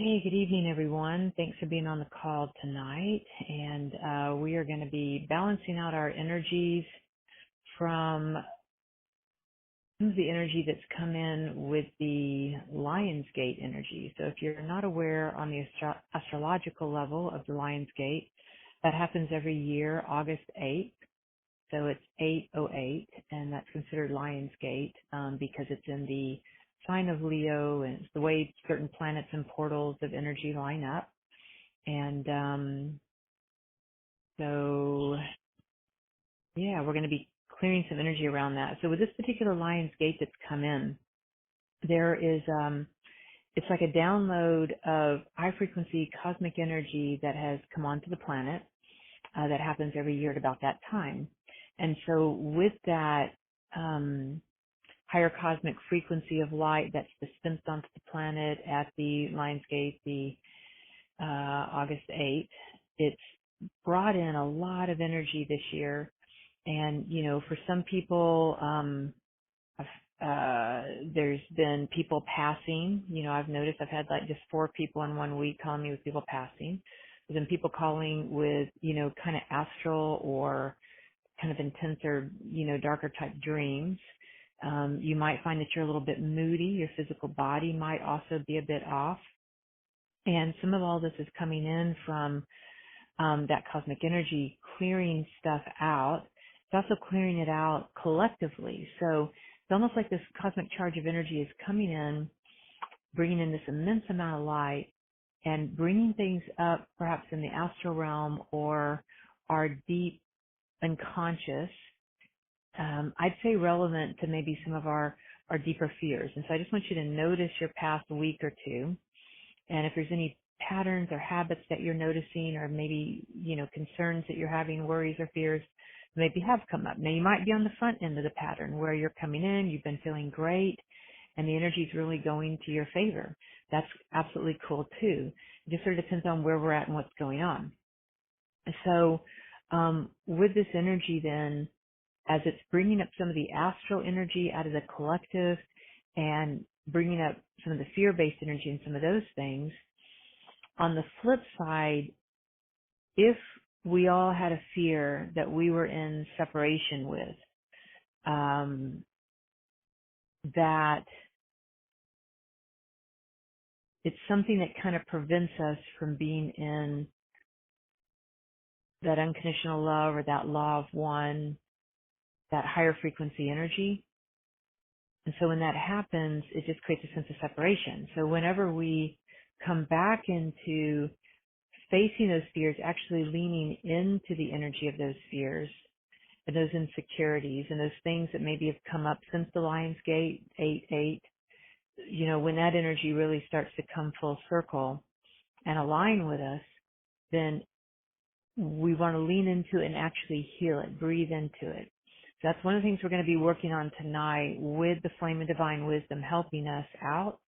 Hey, good evening, everyone. Thanks for being on the call tonight. And we are going to be balancing out our energies from some of the energy that's come in with the Lionsgate energy. So if you're not aware on the astrological level of the Lionsgate, that happens every year, August 8th. So it's 808, and that's considered Lionsgate because it's in the sign of Leo, and it's the way certain planets and portals of energy line up. And so, yeah, we're going to be clearing some energy around that. So with this particular Lionsgate that's come in, there is, it's like a download of high frequency cosmic energy that has come onto the planet that happens every year at about that time. And so with that higher cosmic frequency of light that's dispensed onto the planet at the Lionsgate, the August 8th, it's brought in a lot of energy this year. And, you know, for some people, there's been people passing. You know, I've noticed I've had like just 4 people in 1 week calling me with people passing. There's been people calling with, you know, kind of astral or kind of intenser, you know, darker type dreams. You might find that you're a little bit moody. Your physical body might also be a bit off. And some of all this is coming in from that cosmic energy, clearing stuff out. It's also clearing it out collectively. So it's almost like this cosmic charge of energy is coming in, bringing in this immense amount of light and bringing things up perhaps in the astral realm or our deep unconscious. I'd say relevant to maybe some of our deeper fears. And so I just want you to notice your past week or two. And if there's any patterns or habits that you're noticing or maybe, you know, concerns that you're having, worries or fears, maybe have come up. Now you might be on the front end of the pattern where you're coming in, you've been feeling great, and the energy is really going to your favor. That's absolutely cool too. It just sort of depends on where we're at and what's going on. So with this energy then, as it's bringing up some of the astral energy out of the collective and bringing up some of the fear-based energy and some of those things, on the flip side, if we all had a fear that we were in separation with, that it's something that kind of prevents us from being in that unconditional love or that law of one, that higher frequency energy. And so when that happens, it just creates a sense of separation. So whenever we come back into facing those fears, actually leaning into the energy of those fears and those insecurities and those things that maybe have come up since the Lionsgate 8-8, you know, when that energy really starts to come full circle and align with us, then we want to lean into it and actually heal it, breathe into it. So that's one of the things we're going to be working on tonight with the Flame of Divine Wisdom helping us out.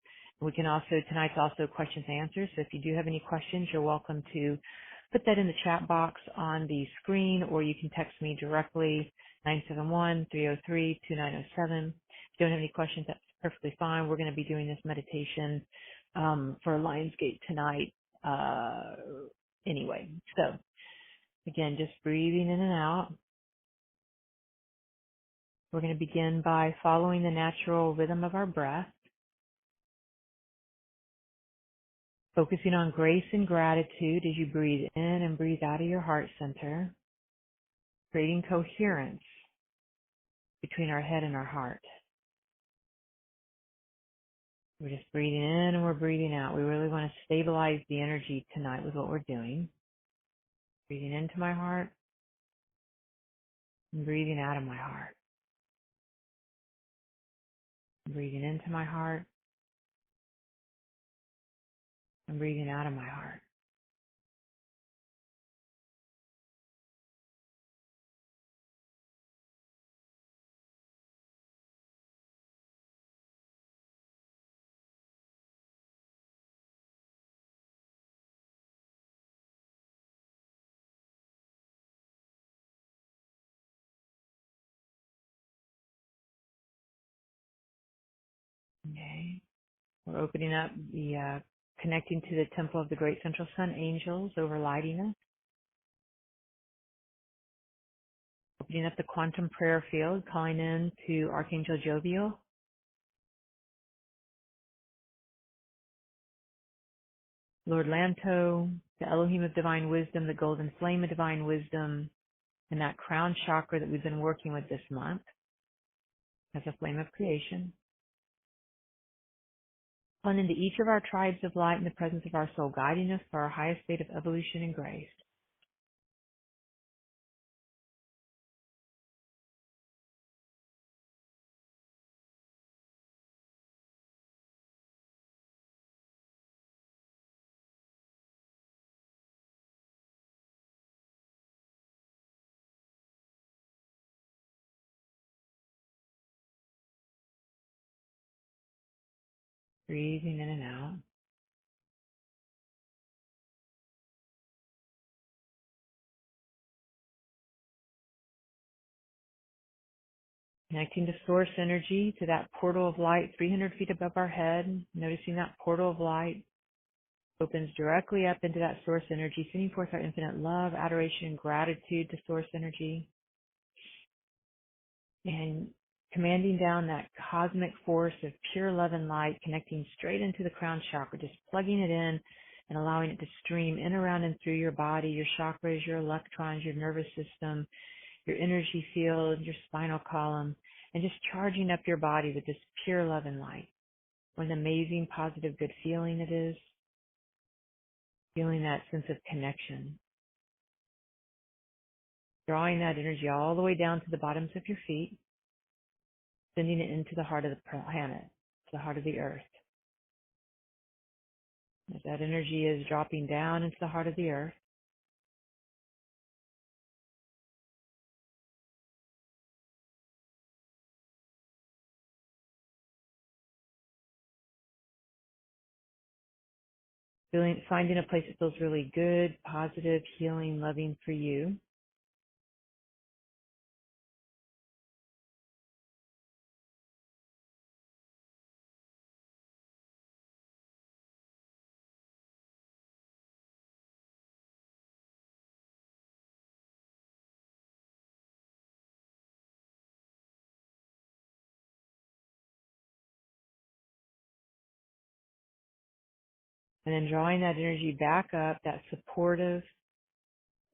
We can also, tonight's also questions and answers. So if you do have any questions, you're welcome to put that in the chat box on the screen, or you can text me directly, 971-303-2907. If you don't have any questions, that's perfectly fine. We're going to be doing this meditation for Lionsgate tonight anyway. So again, just breathing in and out. We're going to begin by following the natural rhythm of our breath, focusing on grace and gratitude as you breathe in and breathe out of your heart center, creating coherence between our head and our heart. We're just breathing in and we're breathing out. We really want to stabilize the energy tonight with what we're doing. Breathing into my heart and breathing out of my heart. Breathing into my heart and breathing out of my heart. Okay. We're opening up the connecting to the temple of the great central sun angels overlighting us, opening up the quantum prayer field, calling in to Archangel Joviel, Lord Lanto, the Elohim of divine wisdom, the golden flame of divine wisdom, and that crown chakra that we've been working with this month as a flame of creation. Calling into each of our tribes of light in the presence of our soul, guiding us for our highest state of evolution and grace. Breathing in and out. Connecting to source energy, to that portal of light 300 feet above our head. Noticing that portal of light opens directly up into that source energy, sending forth our infinite love, adoration, and gratitude to source energy. And commanding down that cosmic force of pure love and light, connecting straight into the crown chakra, just plugging it in and allowing it to stream in, around, and through your body, your chakras, your electrons, your nervous system, your energy field, your spinal column, and just charging up your body with this pure love and light. What an amazing, positive, good feeling it is. Feeling that sense of connection. Drawing that energy all the way down to the bottoms of your feet, sending it into the heart of the planet, to the heart of the earth. As that energy is dropping down into the heart of the earth, finding a place that feels really good, positive, healing, loving for you. And then drawing that energy back up, that supportive,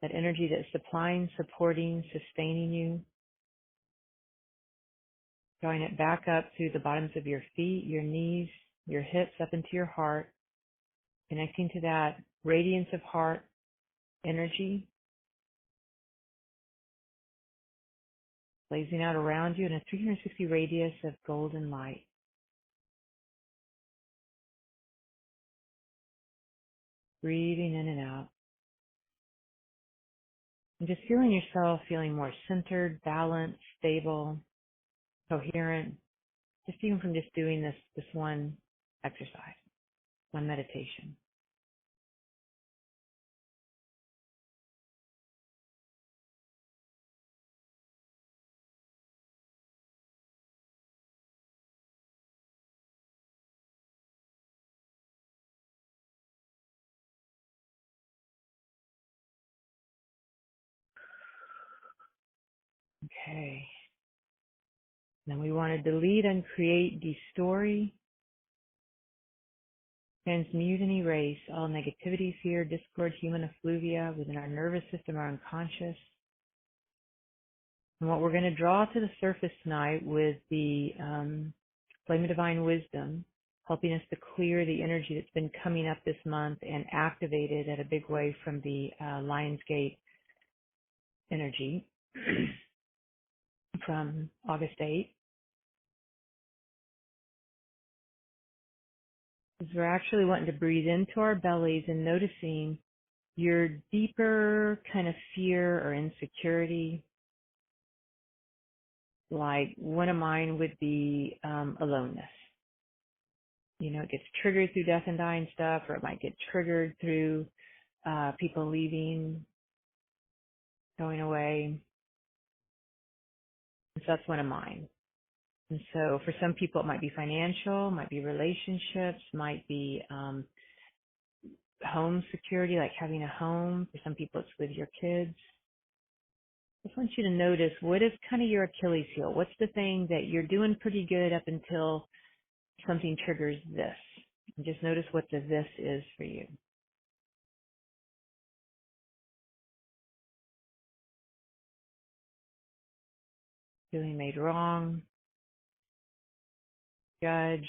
that energy that's supplying, supporting, sustaining you. Drawing it back up to the bottoms of your feet, your knees, your hips, up into your heart. Connecting to that radiance of heart energy, blazing out around you in a 360 radius of golden light. Breathing in and out. And just feeling yourself feeling more centered, balanced, stable, coherent, just even from just doing this one exercise, one meditation. Okay. Then we want to delete, uncreate, destory, transmute and erase all negativity, fear, discord, human effluvia within our nervous system, our unconscious. And what we're going to draw to the surface tonight with the flame of divine wisdom, helping us to clear the energy that's been coming up this month and activated at a big way from the Lionsgate energy from August 8th. Is we're actually wanting to breathe into our bellies and noticing your deeper kind of fear or insecurity. Like one of mine would be aloneness. You know, it gets triggered through death and dying stuff, or it might get triggered through people leaving, going away. And so that's one of mine. And so for some people it might be financial, might be relationships, might be home security, like having a home. For some people, it's with your kids. I just want you to notice, what is kind of your Achilles heel? What's the thing that you're doing pretty good up until something triggers this? And just notice what the this is for you. Feeling made wrong, judged,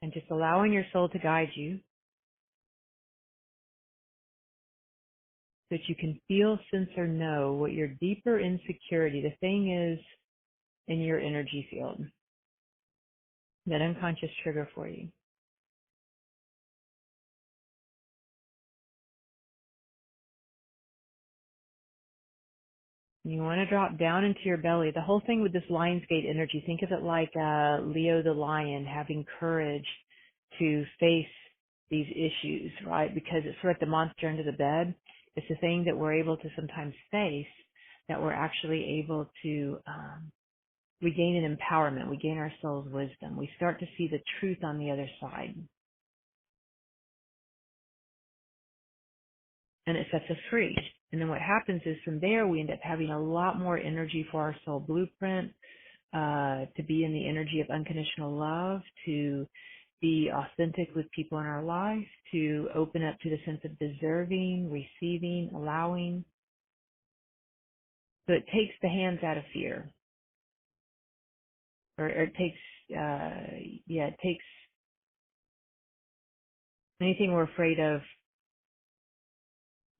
and just allowing your soul to guide you so that you can feel, sense, or know what your deeper insecurity, the thing is in your energy field, that unconscious trigger for you. You want to drop down into your belly. The whole thing with this Lionsgate energy, think of it like Leo the lion having courage to face these issues, right? Because it's sort of the monster under the bed. It's the thing that we're able to sometimes face, that we're actually able to we gain an empowerment. We gain our soul's wisdom. We start to see the truth on the other side. And it sets us free. And then what happens is from there, we end up having a lot more energy for our soul blueprint, to be in the energy of unconditional love, to be authentic with people in our life, to open up to the sense of deserving, receiving, allowing. So it takes the hands out of fear. Or it takes, it takes anything we're afraid of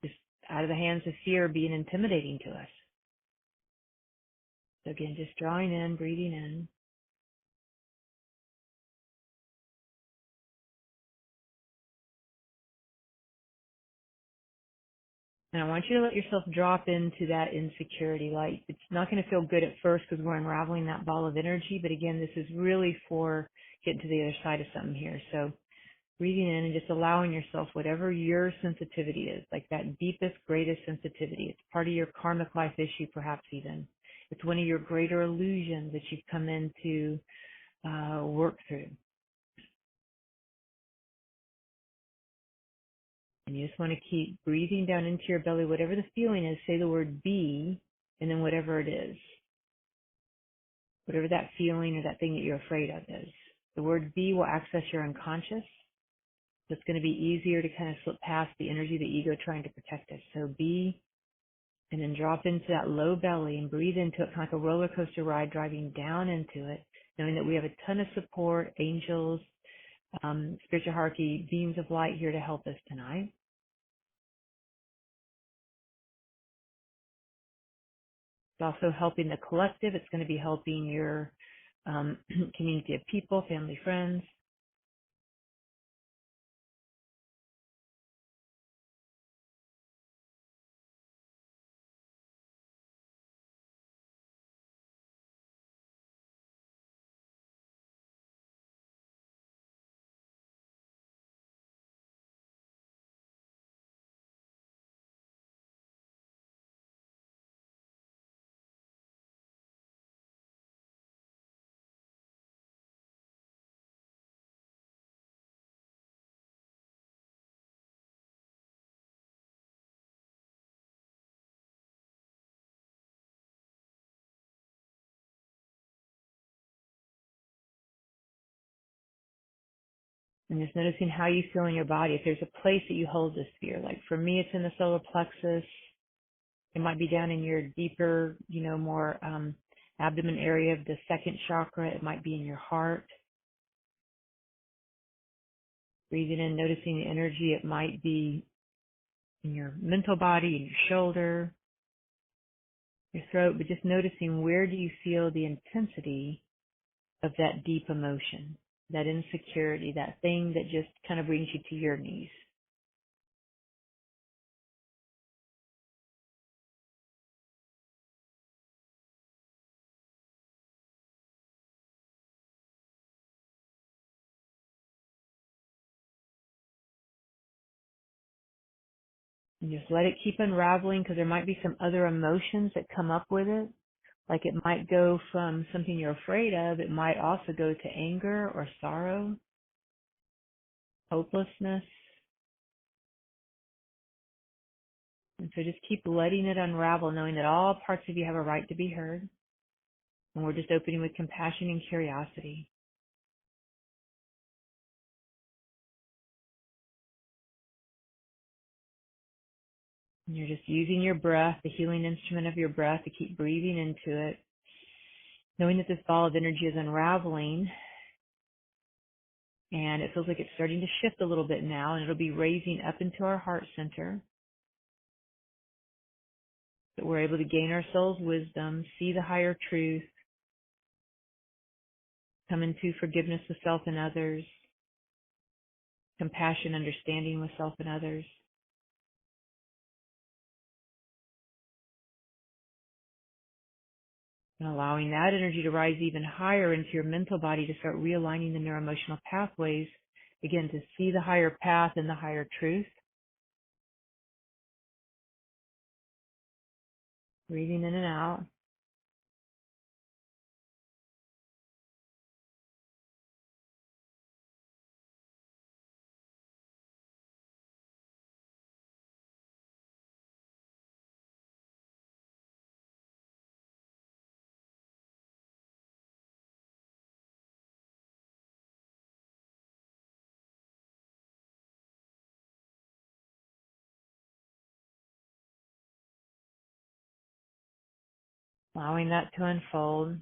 just out of the hands of fear being intimidating to us. So again, just drawing in, breathing in. And I want you to let yourself drop into that insecurity. Like, it's not going to feel good at first because we're unraveling that ball of energy. But again, this is really for getting to the other side of something here. So breathing in and just allowing yourself whatever your sensitivity is, like that deepest, greatest sensitivity. It's part of your karmic life issue, perhaps even. It's one of your greater illusions that you've come in to work through. And you just want to keep breathing down into your belly, whatever the feeling is. Say the word be, and then whatever it is. Whatever that feeling or that thing that you're afraid of is. The word be will access your unconscious. So it's going to be easier to kind of slip past the energy of the ego trying to protect us. So be, and then drop into that low belly and breathe into it, kind of like a roller coaster ride, driving down into it, knowing that we have a ton of support, angels, spiritual hierarchy, beams of light here to help us tonight. It's also helping the collective. It's going to be helping your community of people, family, friends. And just noticing how you feel in your body. If there's a place that you hold this fear, like for me, it's in the solar plexus. It might be down in your deeper, more abdomen area of the second chakra. It might be in your heart. Breathing in, noticing the energy. It might be in your mental body, in your shoulder, your throat, but just noticing, where do you feel the intensity of that deep emotion, that insecurity, that thing that just kind of brings you to your knees. And just let it keep unraveling, because there might be some other emotions that come up with it. Like it might go from something you're afraid of, it might also go to anger or sorrow, hopelessness. And so just keep letting it unravel, knowing that all parts of you have a right to be heard. And we're just opening with compassion and curiosity. And you're just using your breath, the healing instrument of your breath, to keep breathing into it, knowing that this ball of energy is unraveling. And it feels like it's starting to shift a little bit now, and it'll be raising up into our heart center. That we're able to gain our soul's wisdom, see the higher truth, come into forgiveness with self and others, compassion, understanding with self and others, and allowing that energy to rise even higher into your mental body to start realigning the neuroemotional pathways, again, to see the higher path and the higher truth. Breathing in and out. Allowing that to unfold.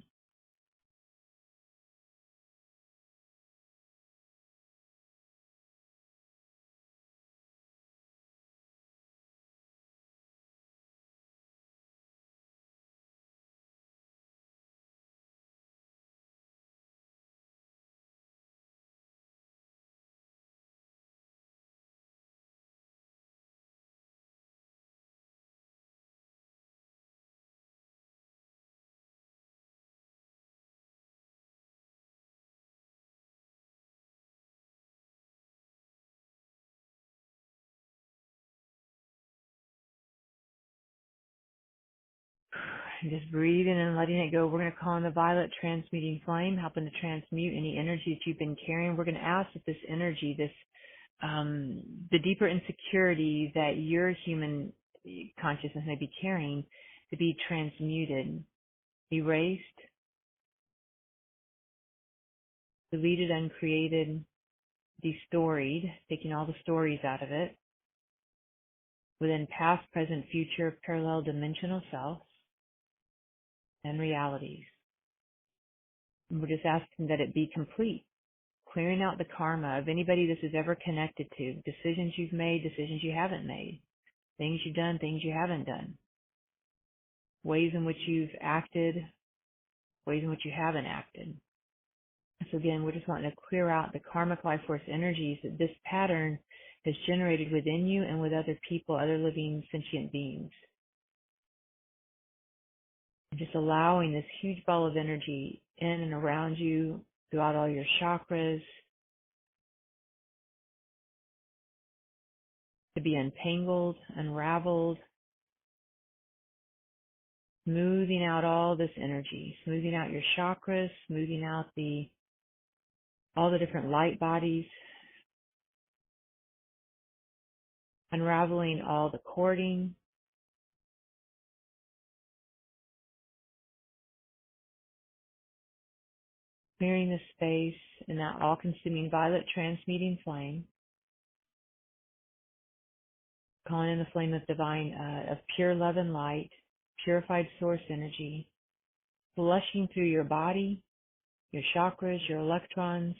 And just breathing and letting it go. We're going to call on the violet transmuting flame, helping to transmute any energy that you've been carrying. We're going to ask that this energy, the deeper insecurity that your human consciousness may be carrying, to be transmuted, erased, deleted, uncreated, destoried, taking all the stories out of it, within past, present, future, parallel dimensional selves and realities. And we're just asking that it be complete, clearing out the karma of anybody this is ever connected to, decisions you've made, decisions you haven't made, things you've done, things you haven't done, ways in which you've acted, ways in which you haven't acted. So again, we're just wanting to clear out the karmic life force energies that this pattern has generated within you and with other people, other living sentient beings. And just allowing this huge ball of energy in and around you, throughout all your chakras, to be untangled, unraveled, smoothing out all this energy, smoothing out your chakras, smoothing out all the different light bodies, unraveling all the cording, clearing the space in that all-consuming violet transmuting flame, calling in the flame of divine, of pure love and light, purified source energy, flushing through your body, your chakras, your electrons,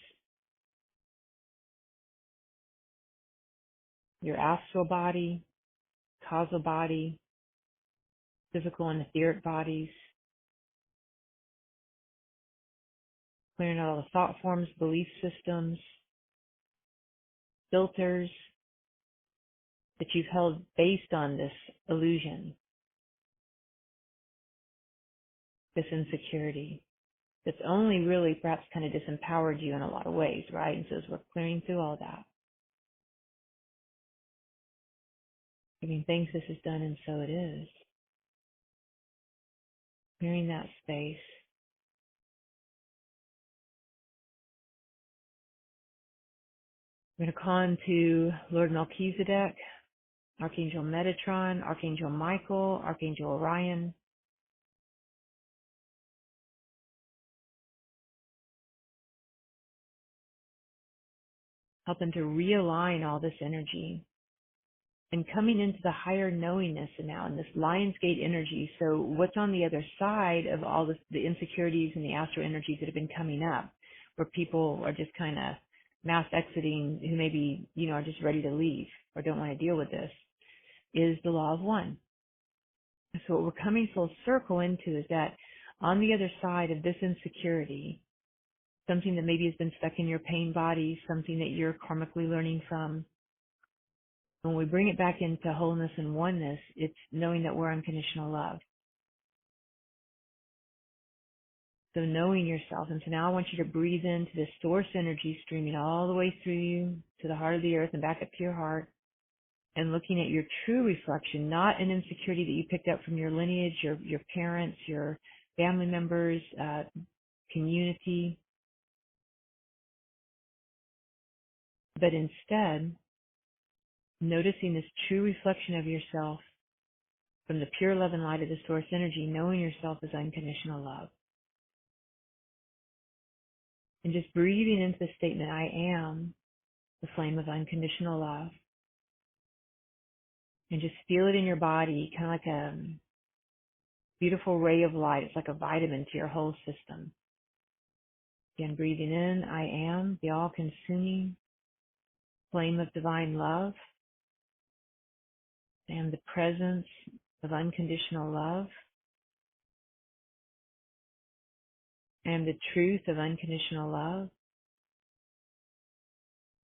your astral body, causal body, physical and etheric bodies, clearing out all the thought forms, belief systems, filters that you've held based on this illusion, this insecurity, that's only really perhaps kind of disempowered you in a lot of ways, right? And so as we're clearing through all that, giving thanks this is done and so it is. clearing that space. I'm going to call into Lord Melchizedek, Archangel Metatron, Archangel Michael, Archangel Orion, helping to realign all this energy and coming into the higher knowingness now in this Lionsgate energy. So what's on the other side of all this, the insecurities and the astral energies that have been coming up, where people are just kind of mass exiting, who maybe, are just ready to leave or don't want to deal with this, is the law of one. So what we're coming full circle into is that on the other side of this insecurity, something that maybe has been stuck in your pain body, something that you're karmically learning from, when we bring it back into wholeness and oneness, it's knowing that we're unconditional love. So knowing yourself. And so now I want you to breathe into this source energy streaming all the way through you to the heart of the earth and back up to your heart, and looking at your true reflection, not an insecurity that you picked up from your lineage, your parents, your family members, community, but instead noticing this true reflection of yourself from the pure love and light of the source energy, knowing yourself as unconditional love. And just breathing into the statement, I am the flame of unconditional love. And just feel it in your body, kind of like a beautiful ray of light. It's like a vitamin to your whole system. Again, breathing in, I am the all-consuming flame of divine love. I am the presence of unconditional love. I am the truth of unconditional love.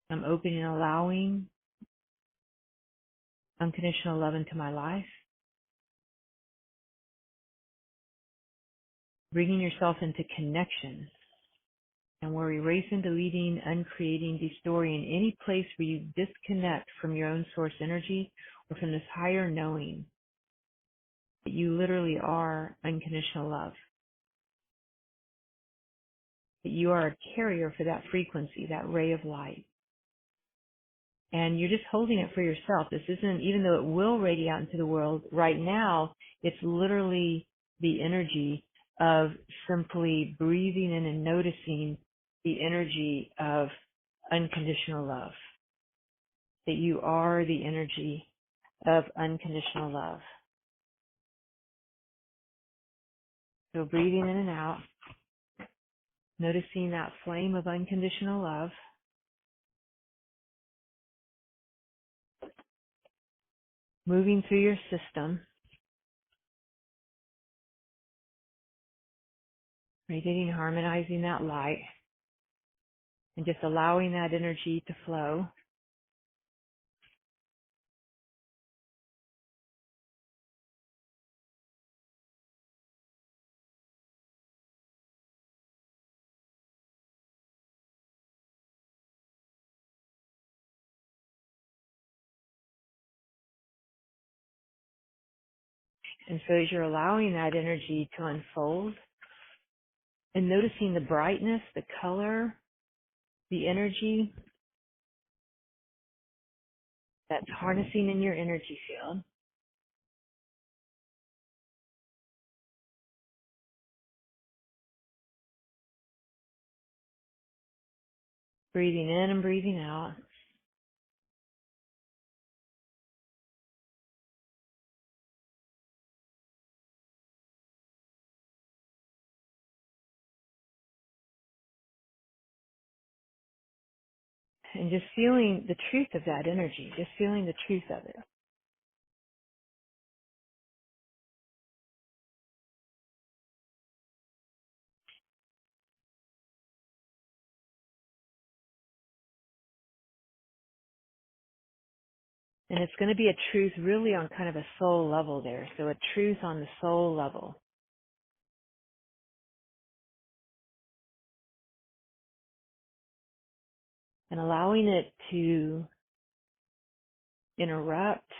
I'm opening and allowing unconditional love into my life. Bringing yourself into connection. And we're erasing, deleting, uncreating, destroying any place where you disconnect from your own source energy or from this higher knowing that you literally are unconditional love. That you are a carrier for that frequency, that ray of light. And you're just holding it for yourself. This isn't, even though it will radiate out into the world, right now, it's literally the energy of simply breathing in and noticing the energy of unconditional love. That you are the energy of unconditional love. So breathing in and out, noticing that flame of unconditional love, moving through your system, radiating, harmonizing that light, and just allowing that energy to flow. And so as you're allowing that energy to unfold and noticing the brightness, the color, the energy that's harnessing in your energy field, breathing in and breathing out, and just feeling the truth of that energy, just feeling the truth of it. And it's going to be a truth really on kind of a soul level there. So a truth on the soul level. And allowing it to interrupt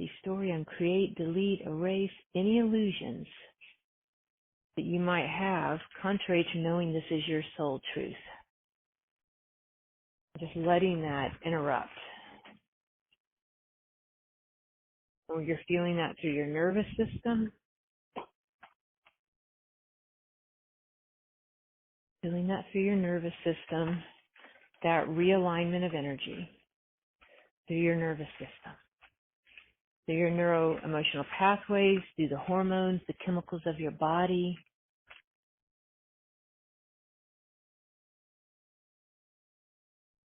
the story and create, delete, erase any illusions that you might have contrary to knowing this is your soul truth. Just letting that interrupt. Or you're feeling that through your nervous system, feeling that through your nervous system, that realignment of energy through your nervous system, through your neuro-emotional pathways, through the hormones, the chemicals of your body.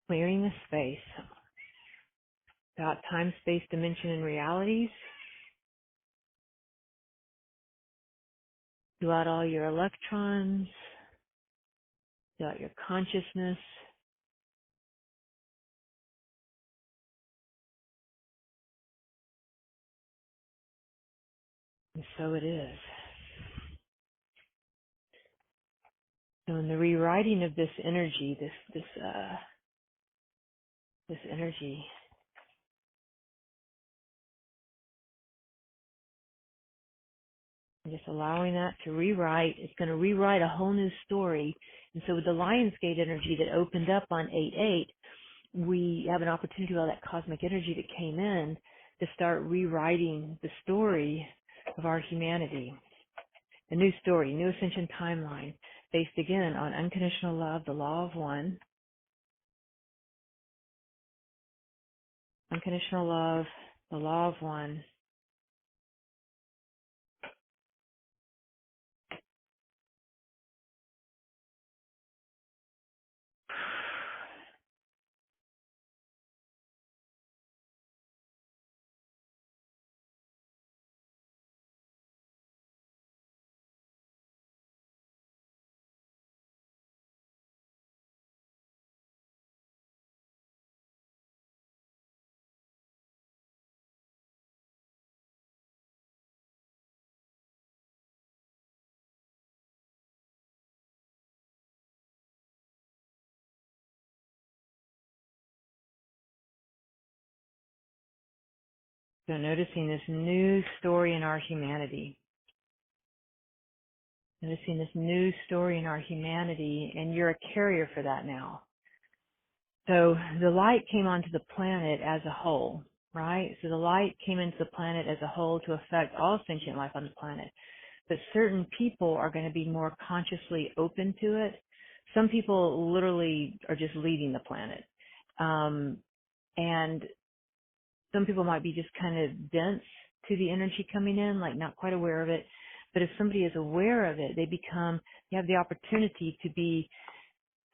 Clearing the space about time, space, dimension, and realities. Fill out all your electrons, fill out your consciousness. And so it is. So in the rewriting of this energy, this energy, and just allowing that to rewrite, it's going to rewrite a whole new story. And so with the Lionsgate energy that opened up on 8/8, we have an opportunity with all that cosmic energy that came in to start rewriting the story of our humanity. A new story, new ascension timeline, based again on unconditional love, the law of one. Unconditional love, the law of one. So noticing this new story in our humanity. Noticing this new story in our humanity, and you're a carrier for that now. So the light came onto the planet as a whole, right? So the light came into the planet as a whole to affect all sentient life on the planet. But certain people are going to be more consciously open to it. Some people literally are just leaving the planet. And some people might be just kind of dense to the energy coming in, like not quite aware of it. But if somebody is aware of it, they have the opportunity to be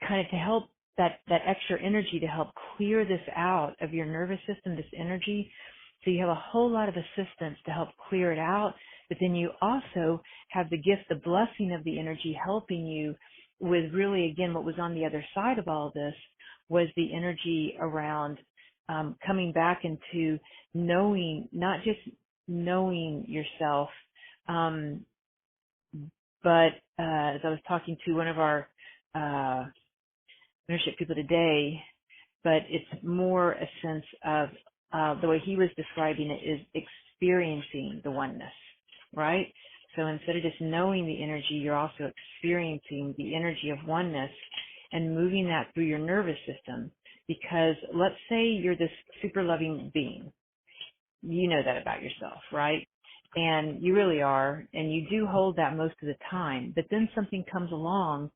kind of to help that extra energy to help clear this out of your nervous system, this energy. So you have a whole lot of assistance to help clear it out, but then you also have the gift, the blessing of the energy helping you with really, again, what was on the other side of all of this was the energy around coming back into knowing, not just knowing yourself, but as I was talking to one of our leadership people today, but it's more a sense of the way he was describing it is experiencing the oneness, right? So instead of just knowing the energy, you're also experiencing the energy of oneness and moving that through your nervous system. Because let's say you're this super loving being. You know that about yourself, right? And you really are, and you do hold that most of the time, but then something comes along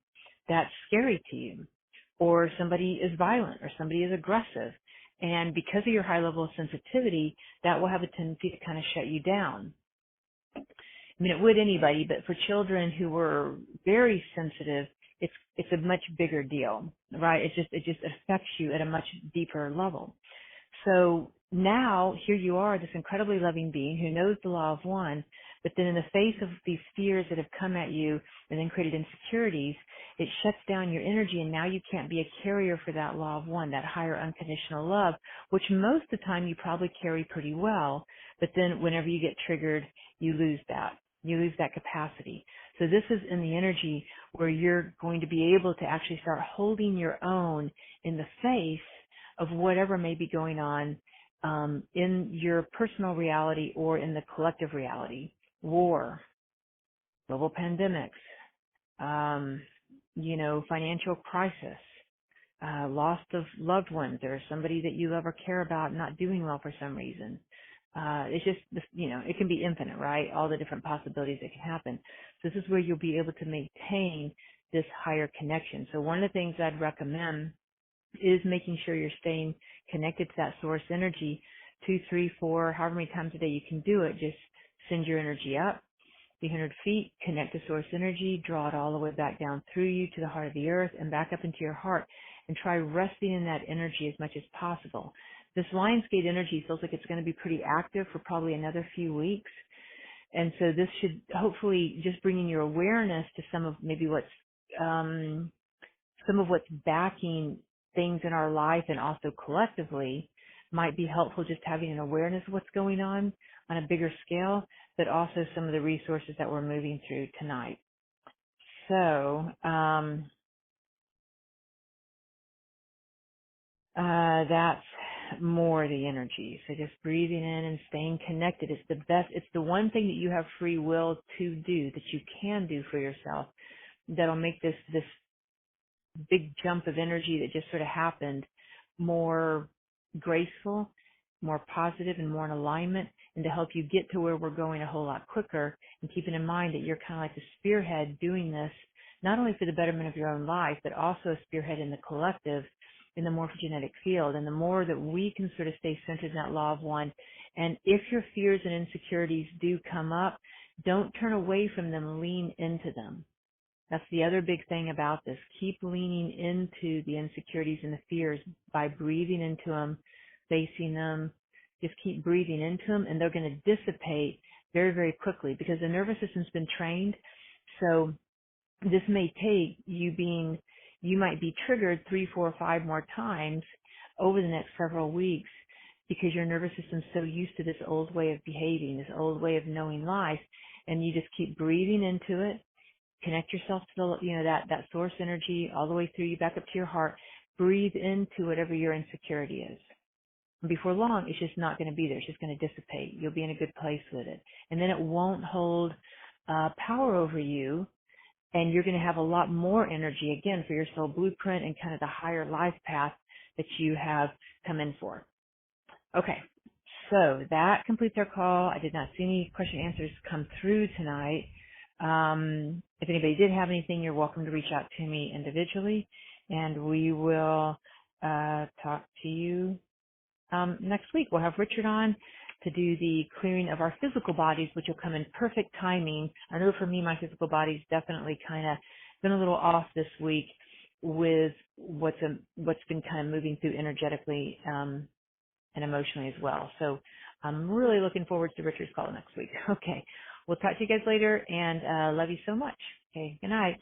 that's scary to you, or somebody is violent, or somebody is aggressive, and because of your high level of sensitivity, that will have a tendency to kind of shut you down. I mean, it would anybody, but for children who were very sensitive, it's a much bigger deal, right? It just affects you at a much deeper level. So now here you are, this incredibly loving being who knows the law of one, but then in the face of these fears that have come at you and then created insecurities, it shuts down your energy, and now you can't be a carrier for that law of one, that higher unconditional love, which most of the time you probably carry pretty well, but then whenever you get triggered, you lose that. You lose that capacity. So this is in the energy where you're going to be able to actually start holding your own in the face of whatever may be going on in your personal reality or in the collective reality. War, global pandemics, um, financial crisis, loss of loved ones or somebody that you love or care about not doing well for some reason. It's just, it can be infinite, right? All the different possibilities that can happen. So this is where you'll be able to maintain this higher connection. So one of the things I'd recommend is making sure you're staying connected to that source energy 2, 3, 4, however many times a day you can do it. Just send your energy up 300 feet, connect to source energy, draw it all the way back down through you to the heart of the earth and back up into your heart, and try resting in that energy as much as possible. This Lionsgate energy feels like it's going to be pretty active for probably another few weeks. And so this should hopefully just bringing your awareness to some of maybe some of what's backing things in our life and also collectively might be helpful, just having an awareness of what's going on a bigger scale, but also some of the resources that we're moving through tonight. So, that's more the energy. So just breathing in and staying connected is the best. It's the one thing that you have free will to do, that you can do for yourself, that'll make this big jump of energy that just sort of happened more graceful, more positive, and more in alignment, and to help you get to where we're going a whole lot quicker, and keeping in mind that you're kind of like the spearhead doing this, not only for the betterment of your own life, but also a spearhead in the collective, in the morphogenetic field. And the more that we can sort of stay centered in that law of one, and if your fears and insecurities do come up, don't turn away from them, lean into them. That's the other big thing about this. Keep leaning into the insecurities and the fears by breathing into them, facing them. Just keep breathing into them, and they're going to dissipate very, very quickly because the nervous system's been trained. So this may take you might be triggered 3, 4, 5 more times over the next several weeks because your nervous system's so used to this old way of behaving, this old way of knowing life, and you just keep breathing into it. Connect yourself to that source energy all the way through you back up to your heart. Breathe into whatever your insecurity is. And before long, it's just not going to be there. It's just going to dissipate. You'll be in a good place with it. And then it won't hold power over you. And you're going to have a lot more energy, again, for your soul blueprint and kind of the higher life path that you have come in for. Okay. So that completes our call. I did not see any question answers come through tonight. If anybody did have anything, you're welcome to reach out to me individually, and we will talk to you next week. We'll have Richard on to do the clearing of our physical bodies, which will come in perfect timing. I know for me, my physical body's definitely kind of been a little off this week with what's been kind of moving through energetically and emotionally as well. So I'm really looking forward to Richard's call next week. Okay. We'll talk to you guys later, and love you so much. Okay. Good night.